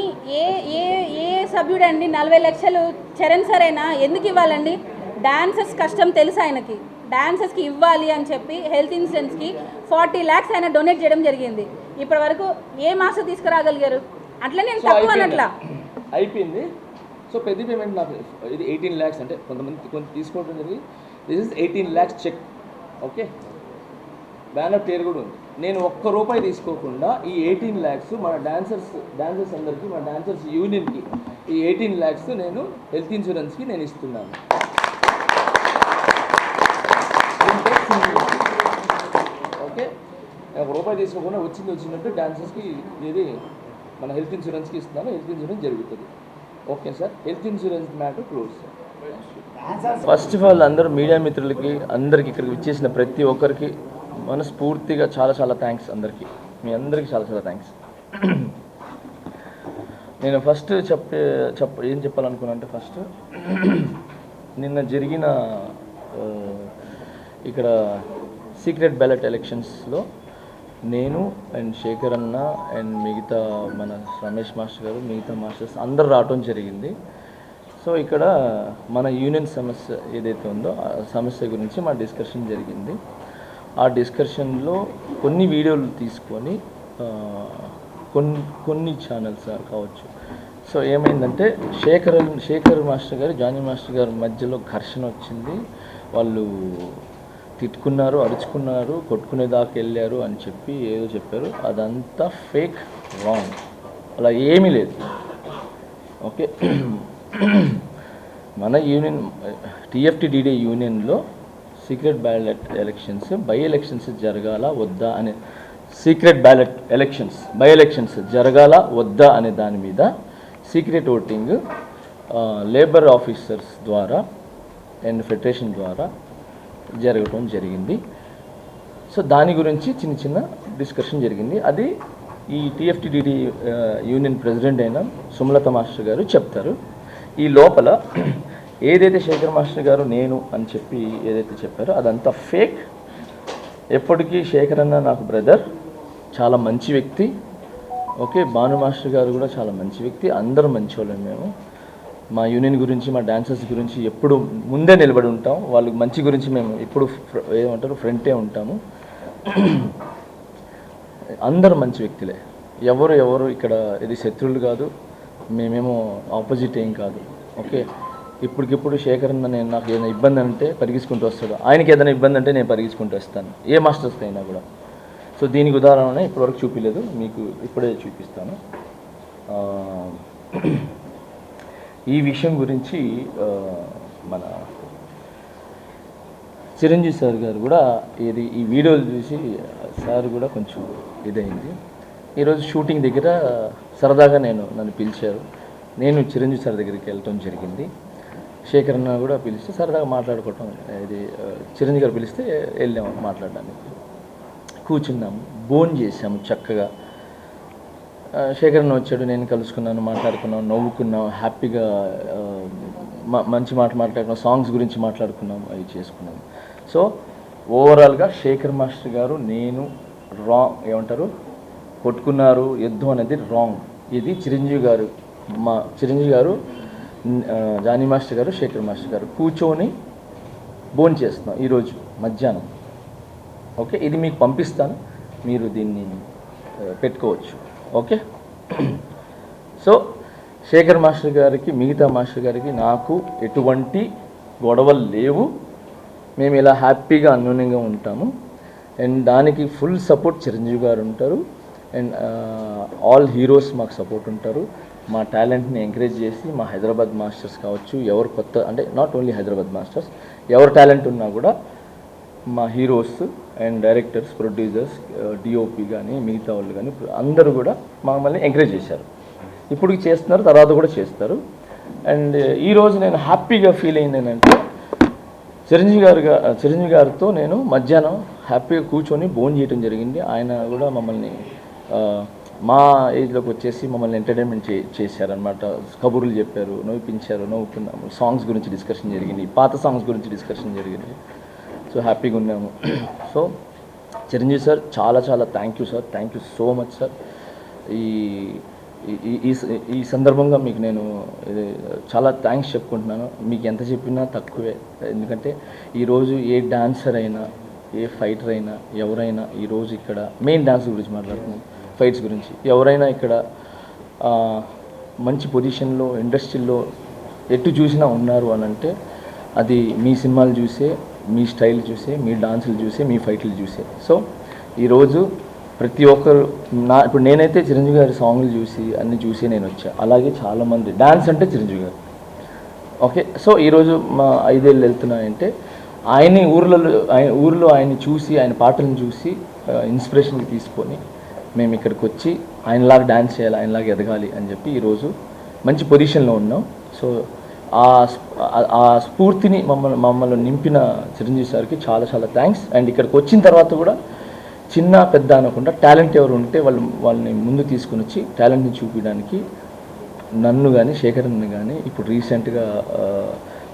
ఏ ఏ ఏ సభ్యుడండి 40 లక్షలు చరణ్ సార్ అయినా ఎందుకు ఇవ్వాలండి? డాన్సర్స్ కష్టం తెలుసు ఆయనకి, డాన్సర్స్కి ఇవ్వాలి అని చెప్పి హెల్త్ ఇన్సూరెన్స్కి 40 lakhs ఆయన డొనేట్ చేయడం జరిగింది. ఇప్పటి వరకు ఏ మాస్టర్ తీసుకురాగలిగారు? అట్లా నేను తక్కువ అనట్లా, అయిపోయింది. సో పెద్ద పేమెంట్ నాకు ఇది 18 lakhs, అంటే కొంత తీసుకోవడం జరిగింది. This is 18 lakhs check. Okay, banner పేరు కూడా ఉంది. నేను ఒక్క రూపాయి తీసుకోకుండా ఈ 18 lakhs మన డాన్సర్స్ అందరికీ, మన డాన్సర్స్ యూనియన్కి ఈ 18 lakhs నేను హెల్త్ ఇన్సూరెన్స్కి నేను ఇస్తున్నాను. ఓకే, ఒక రూపాయి తీసుకోకుండా వచ్చినట్టు డాన్సర్స్కి ఇది మన హెల్త్ ఇన్సూరెన్స్కి ఇస్తున్నాను. హెల్త్ ఇన్సూరెన్స్ జరుగుతుంది. Okay sir, health insurance matter close sir. First of all అందరూ మీడియా మిత్రులకి, అందరికి ఇక్కడికి విచ్చేసిన ప్రతి ఒక్కరికి మనస్ఫూర్తిగా చాలా థ్యాంక్స్. అందరికీ, మీ అందరికీ చాలా థ్యాంక్స్. నేను ఫస్ట్ ఏం చెప్పాలనుకున్నా అంటే, ఫస్ట్ నిన్న జరిగిన ఇక్కడ సీక్రెట్ బ్యాలెట్ ఎలక్షన్స్లో నేను అండ్ శేఖర్ అన్న అండ్ మిగతా మన రమేష్ మాస్టర్ గారు, మిగతా మాస్టర్స్ అందరు రావటం జరిగింది. సో ఇక్కడ మన యూనియన్ సమస్య ఏదైతే ఉందో ఆ సమస్య గురించి మా డిస్కషన్ జరిగింది. ఆ డిస్కషన్లో కొన్ని వీడియోలు తీసుకొని కొన్ని ఛానల్స్ కావచ్చు. సో ఏమైందంటే శేఖర్ మాస్టర్ గారు, జానీ మాస్టర్ గారి మధ్యలో ఘర్షణ వచ్చింది. వాళ్ళు తిట్టుకున్నారు, అరుచుకున్నారు, కొట్టుకునేదాకా వెళ్ళారు అని చెప్పి ఏదో చెప్పారు. అదంతా ఫేక్, రాంగ్. అలా ఏమీ లేదు. ఓకే, మన యూనియన్ TFTDD యూనియన్లో secret ballot elections, by elections జరగాల వద్దా అనే, secret ballot elections, by elections జరగాల వద్దా అనే దాని మీద సీక్రెట్ ఓటింగ్ లేబర్ ఆఫీసర్స్ ద్వారా అండ్ ఫెడరేషన్ ద్వారా జరగటం జరిగింది. సో దాని గురించి చిన్న డిస్కషన్ జరిగింది. అది ఈ TFTDD యూనియన్ ప్రెసిడెంట్ అయిన సుమలత మాస్టర్ గారు చెప్తారు. ఈ లోపల ఏదైతే శేఖర్ మాస్టర్ గారు నేను అని చెప్పి ఏదైతే చెప్పారో అదంతా ఫేక్. ఎప్పటికీ శేఖర్ అన్న నాకు బ్రదర్, చాలా మంచి వ్యక్తి. ఓకే, భాను మాస్టర్ గారు కూడా చాలా మంచి వ్యక్తి. అందరూ మంచివాళ్ళం మేము. మా యూనియన్ గురించి, మా డాన్సర్స్ గురించి ఎప్పుడు ముందే నిలబడి ఉంటాం. వాళ్ళ మంచి గురించి మేము ఎప్పుడు ఏమంటారు ఫ్రంటే ఉంటాము. అందరూ మంచి వ్యక్తులే. ఎవరు ఇక్కడ ఇది శత్రువులు కాదు, మేమేమో ఆపోజిట్ ఏం కాదు. ఓకే, ఇప్పటికిప్పుడు శేఖర్ అన్న నేను నాకు ఏదైనా ఇబ్బంది అంటే పరిగెత్తుకుంటూ వస్తాడు, ఆయనకి ఏదైనా ఇబ్బంది అంటే నేను పరిగెత్తుకుంటూ వస్తాను, ఏ మాస్టర్స్కి అయినా కూడా. సో దీనికి ఉదాహరణ ఇప్పటివరకు చూపించలేదు, మీకు ఇప్పుడే చూపిస్తాను. ఈ విషయం గురించి మన చిరంజీవి సార్ గారు కూడా ఈ వీడియోలు చూసి సార్ కూడా కొంచెం ఇదైంది. ఈరోజు షూటింగ్ దగ్గర సరదాగా నన్ను పిలిచారు. నేను చిరంజీవి సార్ దగ్గరికి వెళ్ళటం జరిగింది. శేఖర్ అన్న కూడా పిలిస్తే సరదాగా మాట్లాడుకోవటం, ఇది చిరంజీవి గారు పిలిస్తే వెళ్ళాము మాట్లాడడానికి. కూర్చున్నాము, భోజనం చేసాము చక్కగా. శేఖర్ అన్న వచ్చాడు, నేను కలుసుకున్నాను, మాట్లాడుకున్నాం, నవ్వుకున్నాం, హ్యాపీగా మంచి మాట్లాడుకున్నాం, సాంగ్స్ గురించి మాట్లాడుకున్నాం, అవి చేసుకున్నాం. సో ఓవరాల్గా శేఖర్ మాస్టర్ గారు నేను ఏమంటారు కొట్టుకున్నారు, యుద్ధం అనేది రాంగ్. ఇది చిరంజీవి గారు జానీ మాస్టర్ గారు, శేఖర్ మాస్టర్ గారు కూర్చొని భోజనం చేస్తున్నాం ఈరోజు మధ్యాహ్నం. ఓకే, ఇది మీకు పంపిస్తాను, మీరు దీన్ని పెట్టుకోవచ్చు. ఓకే, సో శేఖర్ మాస్టర్ గారికి, మిగతా మాస్టర్ గారికి నాకు ఎటువంటి గొడవలు లేవు. మేము ఇలా హ్యాపీగా అన్యోన్యంగా ఉంటాము. అండ్ దానికి ఫుల్ సపోర్ట్ చిరంజీవి గారు ఉంటారు. అండ్ ఆల్ హీరోస్ మాకు సపోర్ట్ ఉంటారు. మా టాలెంట్ని ఎంకరేజ్ చేసి మా హైదరాబాద్ మాస్టర్స్ కావచ్చు, ఎవరు కొత్త అంటే నాట్ ఓన్లీ హైదరాబాద్ మాస్టర్స్, ఎవరు టాలెంట్ ఉన్నా కూడా మా heroes and directors, producers, DOP కానీ మిగతా వాళ్ళు కానీ అందరూ కూడా మమ్మల్ని ఎంకరేజ్ చేశారు. ఇప్పటికి చేస్తున్నారు, తర్వాత కూడా చేస్తారు. అండ్ ఈరోజు నేను హ్యాపీగా ఫీల్ అయింది ఏంటంటే చిరంజీవి గారితో నేను మధ్యాహ్నం హ్యాపీగా కూర్చొని భోజనం చేయడం జరిగింది. ఆయన కూడా మమ్మల్ని మా ఏజ్లోకి వచ్చేసి మమ్మల్ని ఎంటర్టైన్మెంట్ చేశారనమాట. కబుర్లు చెప్పారు, నవ్వుపించారు, నవ్వుకున్నాము. సాంగ్స్ గురించి డిస్కషన్ జరిగింది, పాత సాంగ్స్ గురించి డిస్కషన్ జరిగింది. సో హ్యాపీగా ఉన్నాము. సో చిరంజీవి సార్ చాలా thank you sir, thank you so much sir. ఈ సందర్భంగా మీకు నేను చాలా థ్యాంక్స్ చెప్పుకుంటున్నాను. మీకు ఎంత చెప్పినా తక్కువే. ఎందుకంటే ఈరోజు ఏ డాన్సర్ అయినా, ఏ ఫైటర్ అయినా, ఎవరైనా ఈరోజు ఇక్కడ మెయిన్ డాన్స్ గురించి మాట్లాడుతున్నాం, ఫైట్స్ గురించి ఎవరైనా ఇక్కడ మంచి పొజిషన్లో ఇండస్ట్రీలో ఎటు చూసినా ఉన్నారు అని అంటే అది మీ సినిమాలు చూసే, మీ స్టైల్ చూసే, మీ డాన్సులు చూసే, మీ ఫైట్లు చూసే. సో ఈరోజు ప్రతి ఒక్కరు ఇప్పుడు నేనైతే చిరంజీవి గారి సాంగ్లు చూసి అన్నీ చూసి నేను వచ్చా. అలాగే చాలామంది డాన్స్ అంటే చిరంజీవి గారు. ఓకే, సో ఈరోజు మా 5 ఏళ్ళు వెళ్తున్నాయంటే ఆయన ఊర్లో ఆయన్ని చూసి, ఆయన పాటలను చూసి ఇన్స్పిరేషన్కి తీసుకొని మేము ఇక్కడికి వచ్చి ఆయనలాగా డ్యాన్స్ చేయాలి, ఆయనలాగా ఎదగాలి అని చెప్పి ఈరోజు మంచి పొజిషన్లో ఉన్నాం. సో ఆ స్ఫూర్తిని మమ్మల్ని నింపిన చిరంజీవి సార్కి చాలా చాలా థ్యాంక్స్. అండ్ ఇక్కడికి వచ్చిన తర్వాత కూడా చిన్న పెద్ద అనకుండా టాలెంట్ ఎవరు ఉంటే వాళ్ళని ముందు తీసుకుని వచ్చి టాలెంట్ని చూపించడానికి నన్ను కానీ, శేఖర్ని కానీ, ఇప్పుడు రీసెంట్గా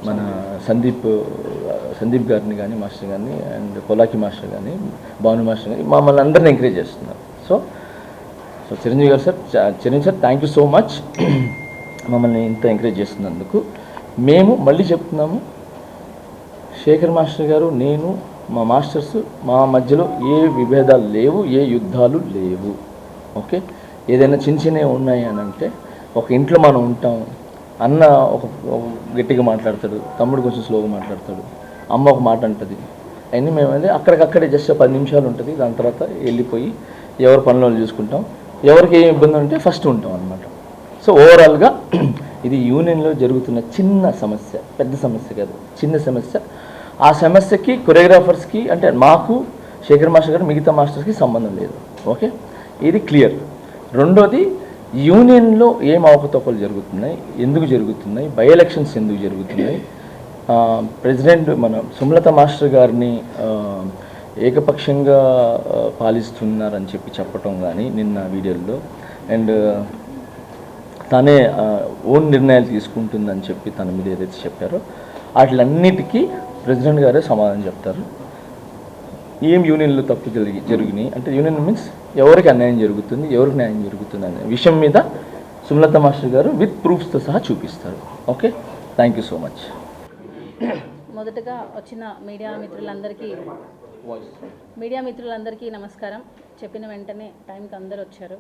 మన సందీప్ గారిని కానీ, మాస్టర్ గారిని, అండ్ పొలాకి మాస్టర్ కానీ, భాను మాస్టర్ కానీ మమ్మల్ని అందరిని ఎంకరేజ్ చేస్తున్నారు. సో చిరంజీవి గారు sir, thank you so much మమ్మల్ని ఇంత ఎంకరేజ్ చేస్తున్నందుకు. మేము మళ్ళీ చెప్తున్నాము, శేఖర్ మాస్టర్ గారు, నేను, మా మాస్టర్స్, మా మధ్యలో ఏ విభేదాలు లేవు, ఏ యుద్ధాలు లేవు. ఓకే, ఏదైనా చిన్నవి ఉన్నాయి అని అంటే ఒక ఇంట్లో మనం ఉంటాం, అన్న ఒక గట్టిగా మాట్లాడతాడు, తమ్ముడు కొంచెం స్లోగా మాట్లాడతాడు, అమ్మ ఒక మాట అంటుంది, అవన్నీ మేమైతే అక్కడికక్కడే జస్ట్ 10 నిమిషాలు ఉంటుంది. దాని తర్వాత వెళ్ళిపోయి ఎవరి పనులు చూసుకుంటాం. ఎవరికి ఏం ఇబ్బంది ఉంటే ఫస్ట్ ఉంటాం అన్నమాట. సో ఓవరాల్గా ఇది యూనియన్లో జరుగుతున్న చిన్న సమస్య, పెద్ద సమస్య కాదు, చిన్న సమస్య. ఆ సమస్యకి కొరియోగ్రాఫర్స్కి అంటే మాకు, శేఖర్ మాస్టర్ గారు, మిగతా మాస్టర్స్కి సంబంధం లేదు. ఓకే, ఇది క్లియర్. రెండోది, యూనియన్లో ఏం అవకతవకలు జరుగుతున్నాయి, ఎందుకు జరుగుతున్నాయి, బై ఎలక్షన్స్ ఎందుకు జరుగుతున్నాయి, ప్రెసిడెంట్ మన సుమలత మాస్టర్ గారిని ఏకపక్షంగా పాలిస్తున్నారని చెప్పటం కానీ నిన్న వీడియోలో, అండ్ తనే ఓన్ నిర్ణయాలు తీసుకుంటుందని చెప్పి తన మీద ఏదైతే చెప్పారో వాటిలన్నిటికీ ప్రెసిడెంట్ గారే సమాధానం చెప్తారు. ఏం యూనియన్లో తప్పు జరిగినాయి అంటే, యూనియన్ మీన్స్ ఎవరికి అన్యాయం జరుగుతుంది, ఎవరికి న్యాయం జరుగుతుంది అనే విషయం మీద సుమలత మాస్టర్ గారు విత్ ప్రూఫ్స్తో సహా చూపిస్తారు. Okay, thank you so much. మొదటగా వచ్చిన మీడియా మిత్రులందరికీ నమస్కారం. చెప్పిన వెంటనే టైంకి అందరు వచ్చారు.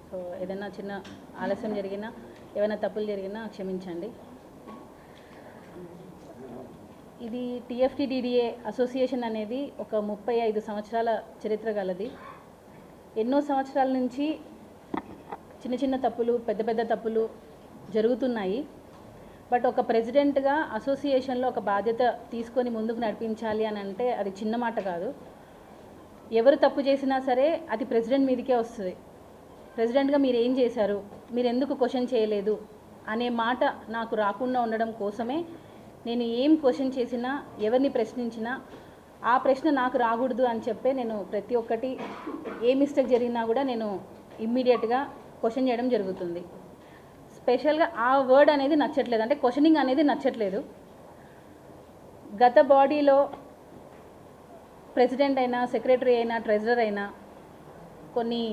సో ఏదైనా చిన్న ఆలస్యం జరిగినా, ఏమైనా తప్పులు జరిగినా క్షమించండి. ఇది TFTDDA అసోసియేషన్ అనేది ఒక 35 సంవత్సరాల చరిత్ర గలది. ఎన్నో సంవత్సరాల నుంచి చిన్న చిన్న తప్పులు, పెద్ద పెద్ద తప్పులు జరుగుతున్నాయి. బట్ ఒక ప్రెసిడెంట్గా అసోసియేషన్లో ఒక బాధ్యత తీసుకొని ముందుకు నడిపించాలి అని అంటే అది చిన్న మాట కాదు. ఎవరు తప్పు చేసినా సరే అది ప్రెసిడెంట్ మీదకే వస్తుంది. ప్రెసిడెంట్గా మీరు ఏం చేశారు, మీరు ఎందుకు క్వశ్చన్ చేయలేదు అనే మాట నాకు రాకుండా ఉండడం కోసమే నేను ఏం క్వశ్చన్ చేసినా, ఎవరిని ప్రశ్నించినా ఆ ప్రశ్న నాకు రాకూడదు అని చెప్పే నేను ప్రతి ఒక్కటి ఏ మిస్టేక్ జరిగినా కూడా నేను ఇమ్మీడియట్గా క్వశ్చన్ చేయడం జరుగుతుంది. స్పెషల్గా ఆ వర్డ్ అనేది నచ్చట్లేదు, అంటే క్వశ్చనింగ్ అనేది నచ్చట్లేదు. గత బాడీలో ప్రెసిడెంట్ అయినా, సెక్రటరీ అయినా, ట్రెజరర్ అయినా కొన్ని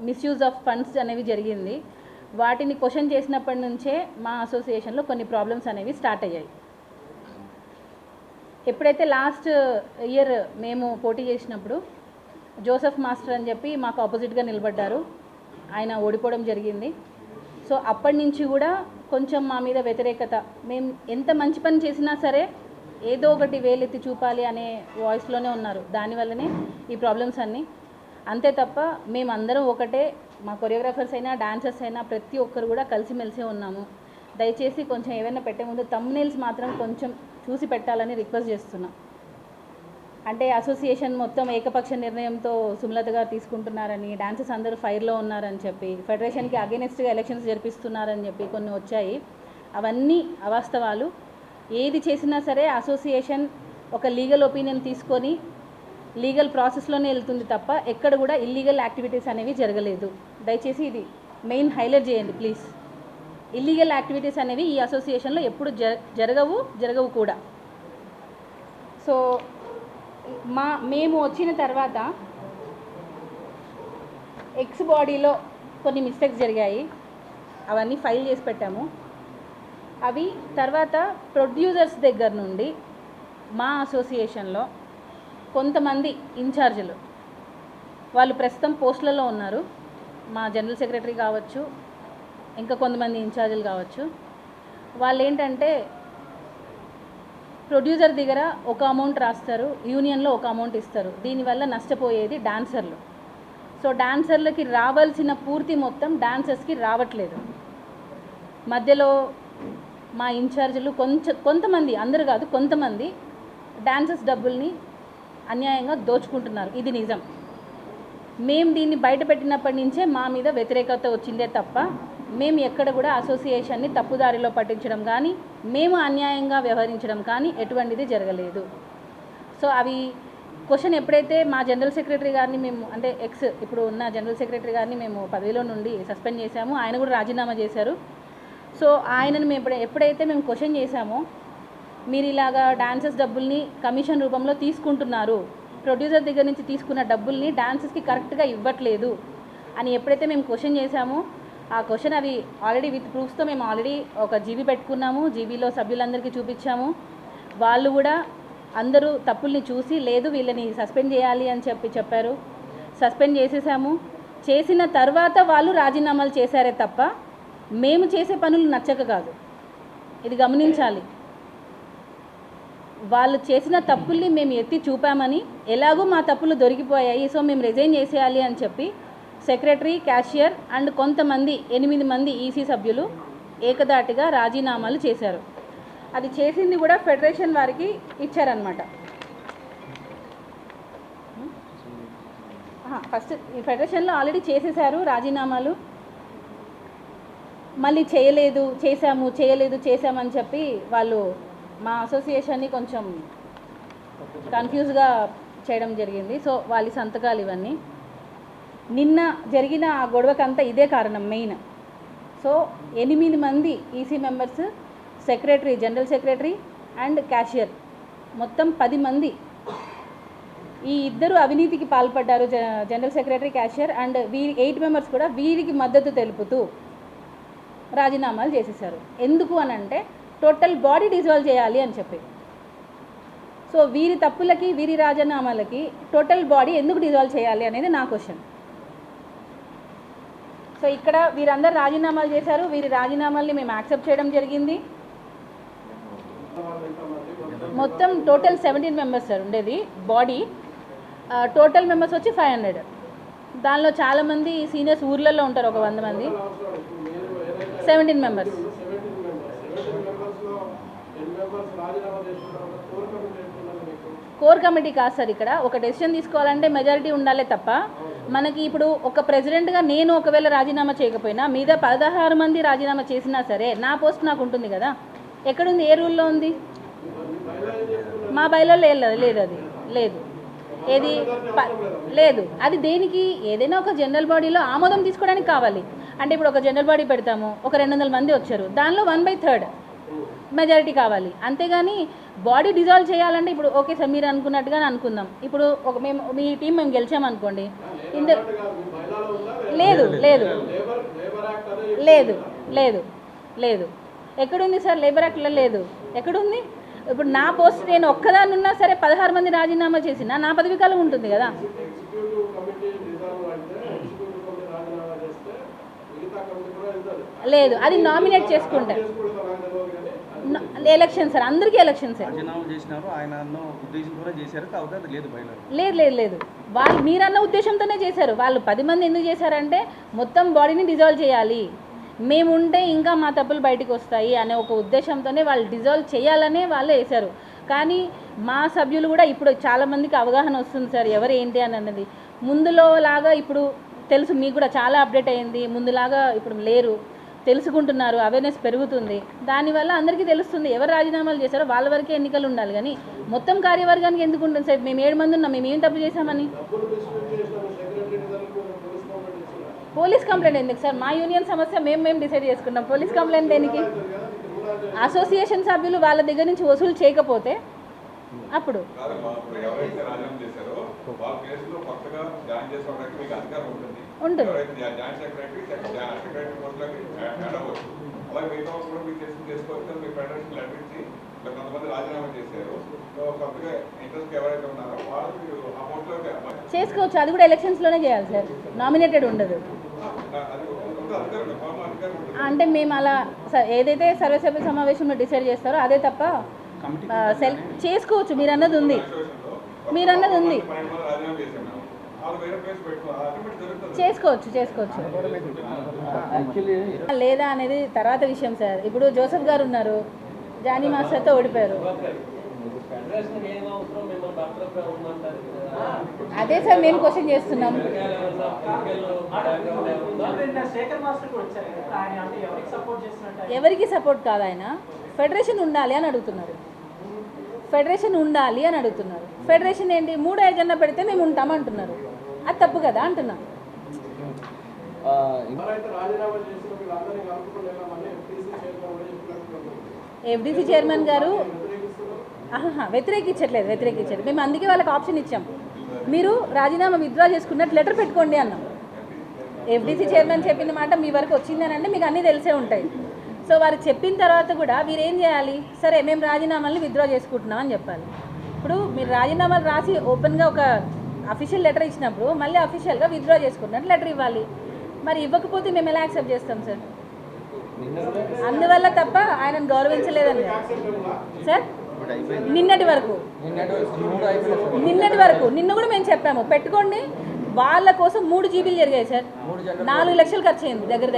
మిస్యూజ్ ఆఫ్ ఫండ్స్ అనేవి జరిగింది. వాటిని క్వశ్చన్ చేసినప్పటి నుంచే మా అసోసియేషన్లో కొన్ని ప్రాబ్లమ్స్ అనేవి స్టార్ట్ అయ్యాయి. ఎప్పుడైతే లాస్ట్ ఇయర్ మేము పోటీ చేసినప్పుడు జోసెఫ్ మాస్టర్ అని చెప్పి మాకు ఆపోజిట్గా నిలబడ్డారు, ఆయన ఓడిపోవడం జరిగింది. సో అప్పటి నుంచి కూడా కొంచెం మా మీద వ్యతిరేకత, మేము ఎంత మంచి పని చేసినా సరే ఏదో ఒకటి వేలెత్తి చూపాలి అనే వాయిస్లోనే ఉన్నారు. దానివల్లనే ఈ ప్రాబ్లమ్స్ అన్నీ. అంతే తప్ప మేమందరం ఒకటే, మా కొరియోగ్రాఫర్స్ అయినా, డాన్సర్స్ అయినా ప్రతి ఒక్కరు కూడా కలిసిమెలిసే ఉన్నాము. దయచేసి కొంచెం ఏమైనా పెట్టే ముందు థంబ్నెయిల్స్ మాత్రం కొంచెం చూసి పెట్టాలని రిక్వెస్ట్ చేస్తున్నాం. అంటే అసోసియేషన్ మొత్తం ఏకపక్ష నిర్ణయంతో సుమలత గారు తీసుకుంటున్నారని, డాన్సర్స్ అందరూ ఫైర్లో ఉన్నారని చెప్పి, ఫెడరేషన్కి అగెనిస్ట్గా ఎలక్షన్స్ జరిపిస్తున్నారని చెప్పి కొన్ని వచ్చాయి. అవన్నీ అవాస్తవాలు. ఏది చేసినా సరే అసోసియేషన్ ఒక లీగల్ ఒపీనియన్ తీసుకొని లీగల్ ప్రాసెస్లోనే వెళ్తుంది తప్ప ఎక్కడ కూడా ఇల్లీగల్ యాక్టివిటీస్ అనేవి జరగలేదు. దయచేసి ఇది మెయిన్ హైలైట్ చేయండి ప్లీజ్. ఇల్లీగల్ యాక్టివిటీస్ అనేవి ఈ అసోసియేషన్లో ఎప్పుడు జరగవు కూడా. సో మేము వచ్చిన తర్వాత ఎక్స్ బాడీలో కొన్ని మిస్టేక్స్ జరిగాయి. అవన్నీ ఫైల్ చేసి పెట్టాము. అవి తర్వాత ప్రొడ్యూసర్స్ దగ్గర నుండి మా అసోసియేషన్లో కొంతమంది ఇన్ఛార్జీలు వాళ్ళు ప్రస్తుతం పోస్టులలో ఉన్నారు. మా జనరల్ సెక్రటరీ కావచ్చు, ఇంకా కొంతమంది ఇన్ఛార్జీలు కావచ్చు. వాళ్ళు ఏంటంటే ప్రొడ్యూసర్ దగ్గర ఒక అమౌంట్ రాస్తారు, యూనియన్లో ఒక అమౌంట్ ఇస్తారు. దీనివల్ల నష్టపోయేది డాన్సర్లు. సో డాన్సర్లకి రావాల్సిన పూర్తి మొత్తం డాన్సర్స్కి రావట్లేదు. మధ్యలో మా ఇన్ఛార్జీలు కొంతమంది, అందరూ కాదు, కొంతమంది డాన్సర్స్ డబ్బుల్ని అన్యాయంగా దోచుకుంటున్నారు. ఇది నిజం. మేము దీన్ని బయటపెట్టినప్పటి నుంచే మా మీద వ్యతిరేకత వచ్చిందే తప్ప మేము ఎక్కడ కూడా అసోసియేషన్ని తప్పుదారిలో పట్టించడం కానీ, మేము అన్యాయంగా వ్యవహరించడం కానీ ఎటువంటిది జరగలేదు. సో అవి క్వశ్చన్ ఎప్పుడైతే మా జనరల్ సెక్రటరీ గారిని మేము, అంటే ఇప్పుడు ఉన్న జనరల్ సెక్రటరీ గారిని మేము పదవిలో నుండి సస్పెండ్ చేశాము, ఆయన కూడా రాజీనామా చేశారు. సో ఆయనను మేము ఎప్పుడైతే మేము క్వశ్చన్ చేశామో, మీరు ఇలాగా డాన్సర్స్ డబ్బుల్ని కమిషన్ రూపంలో తీసుకుంటున్నారు, ప్రొడ్యూసర్ దగ్గర నుంచి తీసుకున్న డబ్బుల్ని డాన్సర్స్కి కరెక్ట్గా ఇవ్వట్లేదు అని ఎప్పుడైతే మేము క్వశ్చన్ చేశామో, ఆ క్వశ్చన్ అవి ఆల్రెడీ విత్ ప్రూఫ్స్తో మేము ఆల్రెడీ ఒక జీబీ పెట్టుకున్నాము. జీబీలో సభ్యులందరికీ చూపించాము. వాళ్ళు కూడా అందరూ తప్పుల్ని చూసి లేదు వీళ్ళని సస్పెండ్ చేయాలి అని చెప్పారు. సస్పెండ్ చేసేసాము. చేసిన తర్వాత వాళ్ళు రాజీనామాలు చేశారే తప్ప మేము చేసే పనులు నచ్చక కాదు. ఇది గమనించాలి. వాళ్ళు చేసిన తప్పుల్ని మేము ఎత్తి చూపామని, ఎలాగో మా తప్పులు దొరికిపోయాయి, సో మేము రిజైన్ చేసేయాలి అని చెప్పి సెక్రటరీ, క్యాషియర్ అండ్ కొంతమంది 8 మంది ఈసీ సభ్యులు ఏకదాటిగా రాజీనామాలు చేశారు. అది చేసింది కూడా ఫెడరేషన్ వారికి ఇచ్చారనమాట. ఫస్ట్ ఈ ఫెడరేషన్లో ఆల్రెడీ చేసేసారు రాజీనామాలు. మళ్ళీ చేసామని చెప్పి వాళ్ళు మా అసోసియేషన్ని కొంచెం కన్ఫ్యూజ్గా చేయడం జరిగింది. సో వాళ్ళ సంతకాలు ఇవన్నీ నిన్న జరిగిన ఆ గొడవకంతా ఇదే కారణం మెయిన్. సో 8 మంది EC members, secretary, general secretary and cashier, మొత్తం 10 మంది ఈ ఇద్దరు అవినీతికి పాల్పడ్డారు. General secretary, cashier and 8 members కూడా వీరికి మద్దతు తెలుపుతూ రాజీనామాలు చేసేసారు. ఎందుకు అని అంటే టోటల్ బాడీ డిజాల్వ్ చేయాలి అని చెప్పి. సో వీరి తప్పులకి, వీరి రాజీనామాలకి టోటల్ బాడీ ఎందుకు డిజాల్వ్ చేయాలి అనేది నా క్వశ్చన్. సో ఇక్కడ వీరందరూ రాజీనామాలు చేశారు. వీరి రాజీనామాల్ని మేము యాక్సెప్ట్ చేయడం జరిగింది. మొత్తం టోటల్ 17 మెంబర్స్ సార్ ఉండేది బాడీ. టోటల్ మెంబర్స్ వచ్చి 500. దానిలో చాలామంది సీనియర్స్ ఊర్లలో ఉంటారు, ఒక 100 మంది. 17 మెంబర్స్. కోర్ కమిటీ కాదు సార్. ఇక్కడ ఒక డెసిషన్ తీసుకోవాలంటే మెజారిటీ ఉండాలి తప్ప మనకి ఇప్పుడు ఒక ప్రెసిడెంట్గా నేను ఒకవేళ రాజీనామా చేయకపోయినా మీద 16 మంది రాజీనామా చేసినా సరే నా పోస్ట్ నాకు ఉంటుంది కదా. ఎక్కడుంది? ఏ రూల్లో ఉంది? మా బైలాలో లేదు. అది లేదు. ఏది లేదు. అది దేనికి? ఏదైనా ఒక జనరల్ బాడీలో ఆమోదం తీసుకోవడానికి కావాలి. అంటే ఇప్పుడు ఒక జనరల్ బాడీ పెడతాము, ఒక 200 మంది వచ్చారు, దానిలో 1/3 మెజారిటీ కావాలి. అంతేగాని బాడీ డిజాల్వ్ చేయాలంటే ఇప్పుడు ఓకే సార్ మీరు అనుకున్నట్టుగానే అనుకుందాం. ఇప్పుడు మీ టీం మేము గెలిచామనుకోండి, లేదు. ఎక్కడుంది సార్? లేబర్ యాక్ట్లో లేదు. ఎక్కడుంది? ఇప్పుడు నా పోస్ట్ నేను ఒక్కదాన్ని ఉన్నా సరే 16 మంది రాజీనామా చేసినా నా పదవి కాలం ఉంటుంది కదా. లేదు, అది నామినేట్ చేసుకుంటే ఎలక్షన్ సార్, అందరికీ ఎలక్షన్ సార్. లేదు వాళ్ళు మీరన్న ఉద్దేశంతోనే చేశారు. వాళ్ళు 10 మంది ఎందుకు చేశారంటే మొత్తం బాడీని డిజాల్వ్ చేయాలి, మేము ఉంటే ఇంకా మా తప్పులు బయటకు వస్తాయి అనే ఒక ఉద్దేశంతోనే వాళ్ళు డిజాల్వ్ చేయాలనే వాళ్ళు వేశారు. కానీ మా సభ్యులు కూడా ఇప్పుడు చాలామందికి అవగాహన వస్తుంది సార్ ఎవరు ఏంటి అని అన్నది. ముందులో లాగా ఇప్పుడు తెలుసు, మీకు కూడా చాలా అప్డేట్ అయ్యింది. ముందులాగా ఇప్పుడు లేరు, తెలుసుకుంటున్నారు, అవేర్నెస్ పెరుగుతుంది. దానివల్ల అందరికీ తెలుస్తుంది ఎవరు రాజీనామాలు చేశారో వాళ్ళ వరకే ఎన్నికలు ఉండాలి. కానీ మొత్తం కార్యవర్గానికి ఎందుకు ఉంటుంది సార్? మేము 7 మంది ఉన్నాం, మేము ఏం తప్పు చేశామని? పోలీస్ కంప్లైంట్ ఎందుకు సార్? మా యూనియన్ సమస్య మేము డిసైడ్ చేసుకున్నాం. పోలీస్ కంప్లైంట్ దేనికి? అసోసియేషన్ సభ్యులు వాళ్ళ దగ్గర నుంచి వసూలు చేయకపోతే అప్పుడు కాదమ్మా, ఇప్పుడు ఎవరైతే రాజీనామా చేశారో వాళ్ళ కేసులో కొత్తగా జాయిన్ చేసుకోవడానికి మీకు అధికారం ఉంటుంది. ఉంటుంది. ఎవరైతే జాయింట్ సెక్రటరీ సెక్రటరీ పోస్టులకి యాడ్ అవ్వచ్చు. అలాగే మిగతా వాళ్ళు కూడా మీకు చేసుకోవచ్చు. మీ ఫెడరేషన్ లెటర్ ఇచ్చి ఇలా కొంతమంది రాజీనామా చేశారు. సో కొత్తగా ఇంట్రెస్ట్ ఎవరైతే ఉన్నారో వాళ్ళు మీరు ఆ పోస్టులోకి చేసుకోవచ్చు. అది కూడా ఎలక్షన్స్లోనే చేయాలి సార్, నామినేటెడ్ ఉండదు. అది ఉంటుంది, అధికారం ఫామ్ అధికారం ఉంటుంది. అంటే మేము అలా ఏదైతే సర్వసభ్య సమావేశంలో డిసైడ్ చేస్తారో అదే తప్ప చేసుకోవచ్చు. మీరు అన్నది ఉంది. చేసుకోవచ్చు యాక్చువల్లీ లేదా అనేది తర్వాత విషయం సార్. ఇప్పుడు జోసెఫ్ గారు ఉన్నారు, జానీ మాస్టర్తో ఓడిపోయారు. అదే సార్ మేము క్వశ్చన్ చేస్తున్నాం. ఎవరికి సపోర్ట్ కాదు, ఆయన ఫెడరేషన్ ఉండాలి అని అడుగుతున్నారు. ఫెడరేషన్ ఏంటి, 3 ఎజెండా పెడితే మేము ఉంటామంటున్నారు. అది తప్పు కదా అంటున్నాం. ఎఫ్డీసీ చైర్మన్ గారు వ్యతిరేకించట్లేదు. మేము అందుకే వాళ్ళకి ఆప్షన్ ఇచ్చాం, మీరు రాజీనామా విత్డ్రా చేసుకున్నట్టు లెటర్ పెట్టుకోండి అన్నాం. ఎఫ్డీసీ చైర్మన్ చెప్పిన మాట మీ వరకు వచ్చిందని అంటే మీకు అన్నీ తెలిసే ఉంటాయి. సో వారు చెప్పిన తర్వాత కూడా మీరు ఏం చేయాలి, సరే మేము రాజీనామాలను విత్డ్రా చేసుకుంటున్నాం అని చెప్పాలి. ఇప్పుడు మీరు రాజీనామాలు రాసి ఓపెన్గా ఒక అఫీషియల్ లెటర్ ఇచ్చినప్పుడు మళ్ళీ అఫీషియల్గా విత్డ్రా చేసుకున్నట్టు లెటర్ ఇవ్వాలి. మరి ఇవ్వకపోతే మేము ఎలా యాక్సెప్ట్ చేస్తాం సార్? అందువల్ల తప్ప ఆయనను గౌరవించలేదని సార్. నిన్నటి వరకు నిన్న కూడా మేము చెప్పాము పెట్టుకోండి. వాళ్ళ కోసం 3 జీబీలు జరిగాయి సార్. 4 లక్షలు ఖర్చు అయింది దగ్గర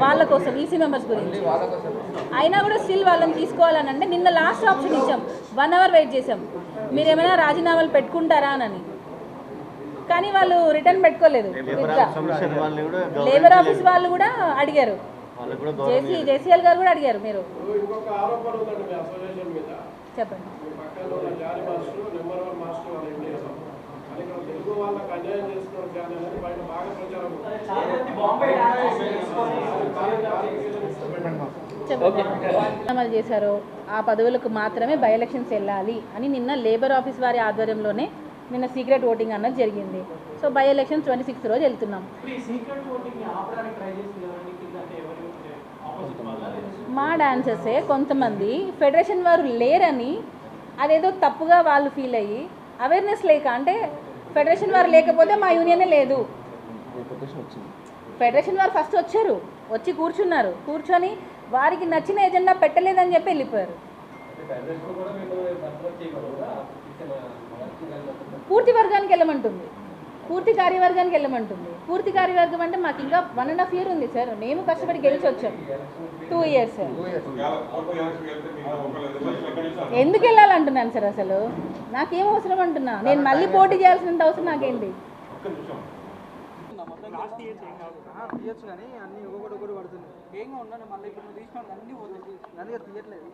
వాళ్ళ కోసం, ఈసీ మెంబర్స్ గురించి. అయినా కూడా స్టిల్ వాళ్ళని తీసుకోవాలని అంటే నిన్న లాస్ట్ ఆప్షన్ ఇచ్చాం. 1 అవర్ వెయిట్ చేసాం, మీరు ఏమైనా రాజీనామాలు పెట్టుకుంటారా అని. కానీ వాళ్ళు రిటర్న్ పెట్టుకోలేదు. లేబర్ ఆఫీస్ వాళ్ళు కూడా అడిగారు, జేసీఎల్ గారు కూడా అడిగారు. మీరు చెప్పండి. అమలు చేశారో ఆ పదవులకు మాత్రమే బై ఎలక్షన్స్ వెళ్ళాలి అని నిన్న లేబర్ ఆఫీస్ వారి ఆధ్వర్యంలోనే నిన్న సీక్రెట్ ఓటింగ్ అన్నది జరిగింది. సో బై ఎలక్షన్స్ 26 రోజు వెళ్తున్నాం. మా డాన్సర్సే కొంతమంది ఫెడరేషన్ వారు లేరని అదేదో తప్పుగా వాళ్ళు ఫీల్ అయ్యి అవేర్నెస్ లేక, అంటే ఫెడరేషన్ వారు లేకపోతే మా యూనియనే లేదు. ఫెడరేషన్ వారు ఫస్ట్ వచ్చారు, వచ్చి కూర్చొని వారికి నచ్చిన ఎజెండా పెట్టలేదని చెప్పి వెళ్ళిపోయారు. పూర్తి వర్గానికి వెళ్ళమంటుంది, పూర్తి కార్యవర్గానికి వెళ్ళమంటుంది. పూర్తి కార్యవర్గం అంటే మాకు ఇంకా 1.5 year ఉంది సార్. మేము కష్టపడి గెలిచి వచ్చాం. 2 years సార్. ఎందుకు వెళ్ళాలంటున్నాను సార్? అసలు నాకేం అవసరం అంటున్నా? నేను మళ్ళీ పోటీ చేయాల్సినంత అవసరం నాకేంటి? తీయచ్చు కానీ అన్నీ ఒకటి పడుతుంది. ఏంగా ఉన్నాను మళ్ళీ ఇప్పుడు నువ్వు తీసుకోండి, అన్నీ పోతుంది, అందుకే తీయట్లేదు.